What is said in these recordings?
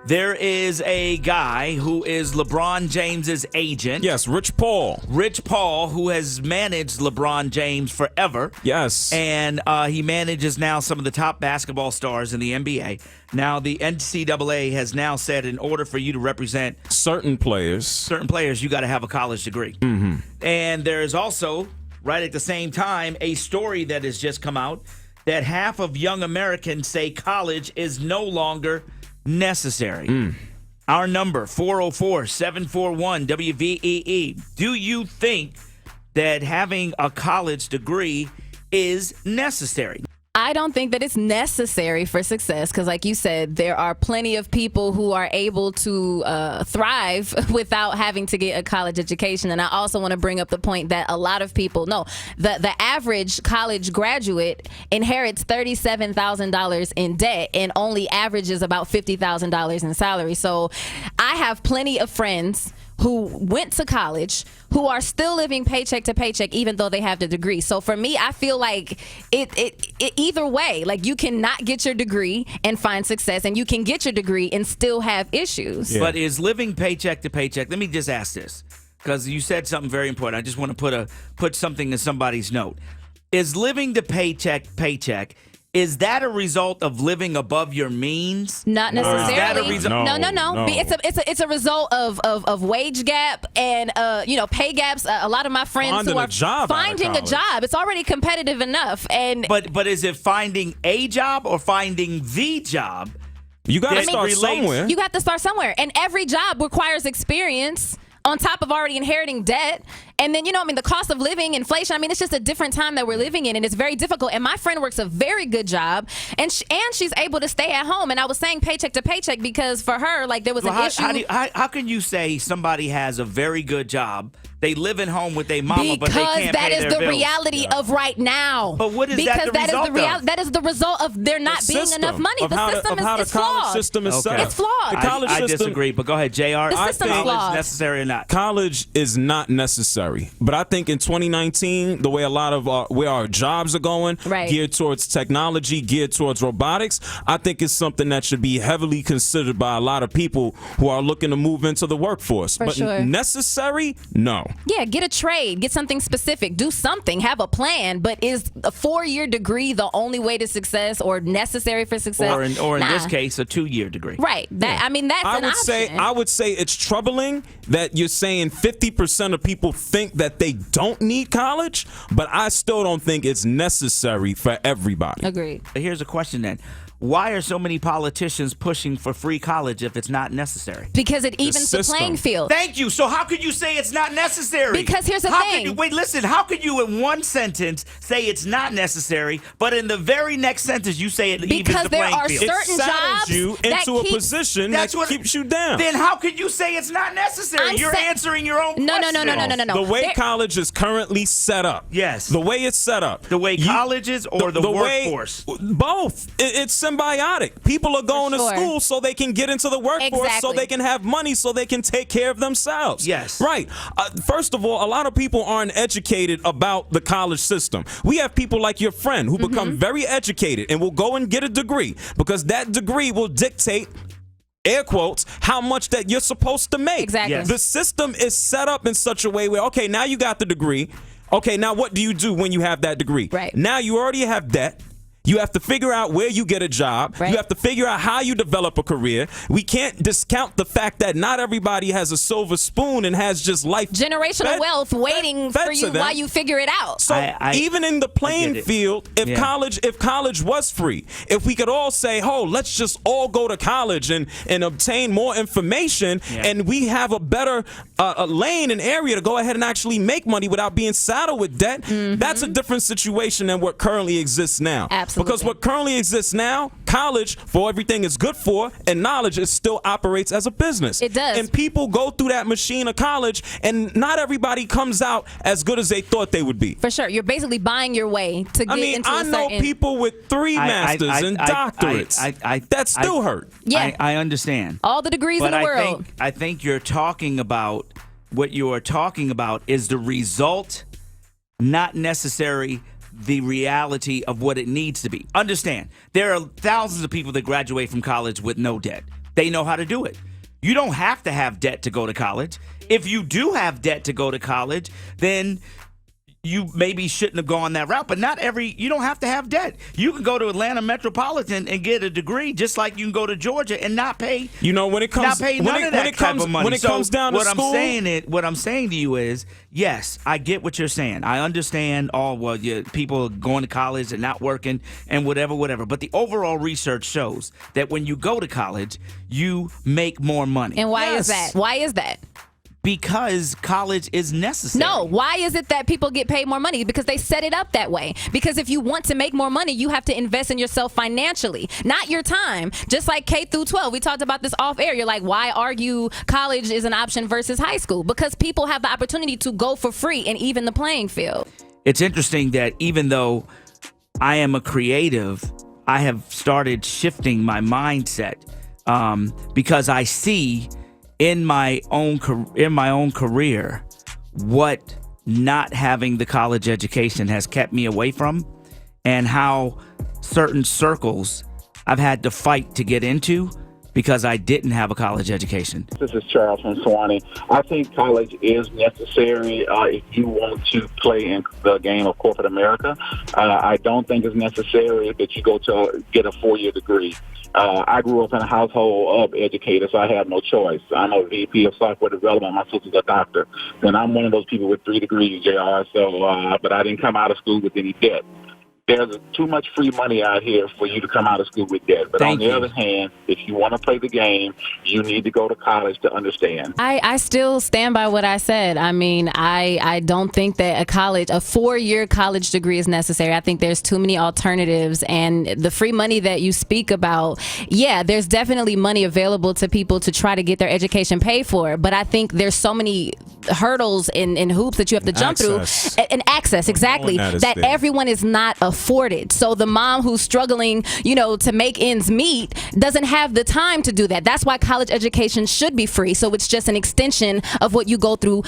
There is a guy who is LeBron James's agent. Yes, Rich Paul. Rich Paul, who has managed LeBron James forever. Yes. And he manages now some of the top basketball stars in the NBA. Now, the NCAA has now said in order for you to represent certain players, you got to have a college degree. Mm-hmm. And there is also, right at the same time, a story that has just come out that half of young Americans say college is no longer necessary. Our number, 404-741-WVEE. Do you think that having a college degree is necessary? I don't think that it's necessary for success because, like you said, there are plenty of people who are able to thrive without having to get a college education. And I also want to bring up the point that a lot of people know the average college graduate inherits $37,000 in debt and only averages about $50,000 in salary. So I have plenty of friends who went to college who are still living paycheck to paycheck even though they have the degree. So for me, I feel like it either way, like you cannot get your degree and find success, and you can get your degree and still have issues. Yeah. But is living paycheck to paycheck, let me just ask this, because you said something very important. I just want to put something in somebody's note. Is living to paycheck, is that a result of living above your means? Not necessarily. Or is that a result? No. It's a result of wage gap and pay gaps. A lot of my friends who are finding a job. It's already competitive enough. And but is it finding a job or finding the job? You got to start somewhere. You got to start somewhere, and every job requires experience on top of already inheriting debt. And then, the cost of living, inflation, it's just a different time that we're living in, and it's very difficult. And my friend works a very good job, and she's able to stay at home. And I was saying paycheck to paycheck because for her, there was an issue. How can you say somebody has a very good job, they live at home with their mama, but they can't pay their bills? Because that is the reality of right now. But what is that the result of? That is the result of there not being enough money. The system is flawed. College system is set up. It's flawed. The college I system, disagree, but go ahead, JR. The system's college flawed. Necessary or not? College is not necessary. But I think in 2019, the way a lot of where our jobs are going, geared towards technology, geared towards robotics, I think it's something that should be heavily considered by a lot of people who are looking to move into the workforce. But necessary? No. Yeah, get a trade, get something specific, do something, have a plan. But is a 4-year degree the only way to success or necessary for success? Or in this case, a 2-year degree. Right. That's an option. I would say it's troubling that you're saying 50% of people think that they don't need college, but I still don't think it's necessary for everybody. Agreed. Here's a question then. Why are so many politicians pushing for free college if it's not necessary? Because it evens the playing field. Thank you. So how could you say it's not necessary? Because here's the thing. How could you in one sentence say it's not necessary, but in the very next sentence you say it evens the playing field? Because there are certain jobs you into a position that keeps you down. Then how could you say it's not necessary? You're answering your own question. No. The way college is currently set up. Yes. The way it's set up. The way colleges or the workforce? Both. It's symbiotic. People are going to school so they can get into the workforce, so they can have money, so they can take care of themselves. Yes. Right. First of all, a lot of people aren't educated about the college system. We have people like your friend who become very educated and will go and get a degree because that degree will dictate, air quotes, how much that you're supposed to make. Exactly. Yes. The system is set up in such a way where, okay, now you got the degree. Okay, now what do you do when you have that degree? Right. Now you already have debt. You have to figure out where you get a job. Right. You have to figure out how you develop a career. We can't discount the fact that not everybody has a silver spoon and has just life. Generational wealth waiting for you while you figure it out. So even in the playing field, if college was free, if we could all say, oh, let's just all go to college and obtain more information, and we have a better a lane and area to go ahead and actually make money without being saddled with debt, that's a different situation than what currently exists now. Absolutely. Because what currently exists now, college, for everything it's good for, and knowledge, it still operates as a business. It does. And people go through that machine of college, and not everybody comes out as good as they thought they would be. For sure. You're basically buying your way to get into I know people with 3 masters and doctorates that still hurt. Yeah. I understand. All the degrees in the world. I think you're talking about, what you are talking about is the result, not necessary the reality of what it needs to be. Understand, there are thousands of people that graduate from college with no debt. they know how to do it. You don't have to have debt to go to college. If you do have debt to go to college, then you maybe shouldn't have gone that route. But you don't have to have debt. You can go to Atlanta Metropolitan and get a degree, just like you can go to Georgia and not pay. When it comes none of that type of money. When it comes down to school, what I'm saying to you is, yes, I get what you're saying. I understand people going to college and not working and whatever. But the overall research shows that when you go to college, you make more money. And why is that? Why is that? Because college is necessary. No, why is it that people get paid more money? Because they set it up that way. Because if you want to make more money, you have to invest in yourself financially, not your time. Just like K through 12. We talked about this off air. You're like, why argue college is an option versus high school? Because people have the opportunity to go for free and even the playing field. It's interesting that even though I am a creative, I have started shifting my mindset because I see in my own career what not having the college education has kept me away from, and how certain circles I've had to fight to get into because I didn't have a college education. This is Charles from Sewanee. I think college is necessary if you want to play in the game of corporate America. I don't think it's necessary that you go to get a 4-year degree. I grew up in a household of educators, so I have no choice. I'm a VP of software development. My sister's a doctor. And I'm one of those people with 3 degrees, JR. But I didn't come out of school with any debt. There's too much free money out here for you to come out of school with debt. But on the other hand, if you want to play the game, you need to go to college to understand. I still stand by what I said. I mean, I don't think that a 4-year college degree is necessary. I think there's too many alternatives. And the free money that you speak about, yeah, there's definitely money available to people to try to get their education paid for. But I think there's so many hurdles and hoops that you have to jump through. And access, exactly, that everyone is not afforded. So the mom who's struggling, to make ends meet doesn't have the time to do that. That's why college education should be free. So it's just an extension of what you go through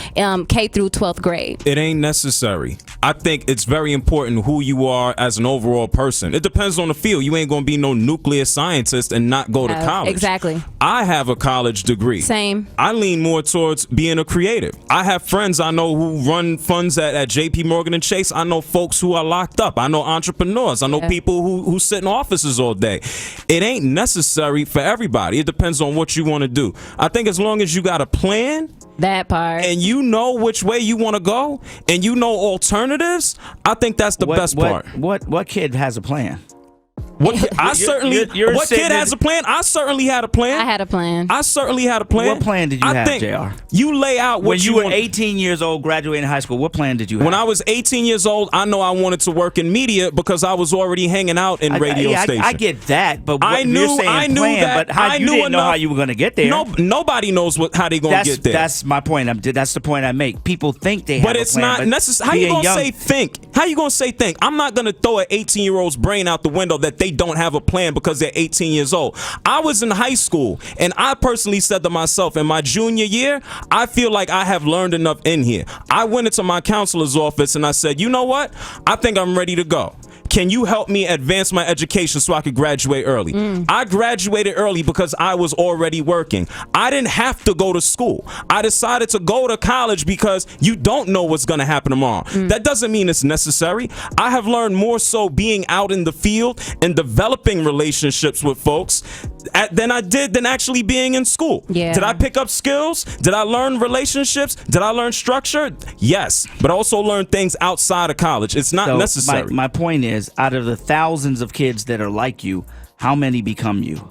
K through 12th grade. It ain't necessary. I think it's very important who you are as an overall person. It depends on the field. You ain't going to be no nuclear scientist and not go to college. Exactly. I have a college degree. Same. I lean more towards being a creative. I have friends I know who run funds at JP Morgan and Chase. I know folks who are locked up. I know entrepreneurs. I know people who sit in offices all day. It ain't necessary for everybody. It depends on what you want to do. I think as long as you got a plan, that part, and you know which way you want to go, and you know alternatives, I think that's the best part. What kid has a plan? What kid has a plan? I certainly had a plan. I had a plan. I certainly had a plan. What plan did you have, JR? You lay out what when you were 18 years old, graduating high school. What plan did you have? When I was 18 years old, I know I wanted to work in media because I was already hanging out in radio stations. I get that, but I knew that. But you didn't know how you were going to get there. Nobody knows how they going to get there. That's my point. That's the point I make. People think they have a plan, but it's not necessary. How you going to say think? How you going to say think? I'm not going to throw an 18-year-old's brain out the window that they don't have a plan because they're 18 years old. I was in high school, and I personally said to myself, in my junior year, I feel like I have learned enough in here. I went into my counselor's office and I said, you know what? I think I'm ready to go. Can you help me advance my education so I could graduate early? I graduated early because I was already working. I didn't have to go to school. I decided to go to college because you don't know what's going to happen tomorrow. That doesn't mean it's necessary. I have learned more so being out in the field and developing relationships with folks than I did than actually being in school. Yeah. Did I pick up skills? Did I learn relationships? Did I learn structure? Yes. But I also learned things outside of college. It's not necessary. My point is, out of the thousands of kids that are like you, how many become you?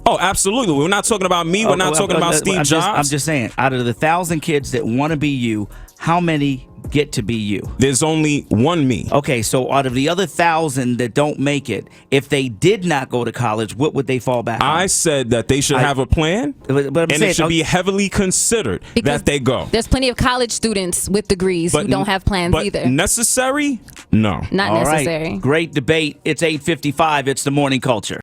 Oh, absolutely. We're not talking about me. We're not talking about Steve Jobs. I'm just saying, out of the 1,000 kids that want to be you, how many get to be you? There's only one me. Okay, so out of the other 1,000 that don't make it, if they did not go to college, what would they fall back on? I said that they should have a plan, and it should be heavily considered that they go. There's plenty of college students with degrees who don't have plans either. Necessary? No. Not necessary. Right. Great debate. It's 8:55. It's the Morning Culture.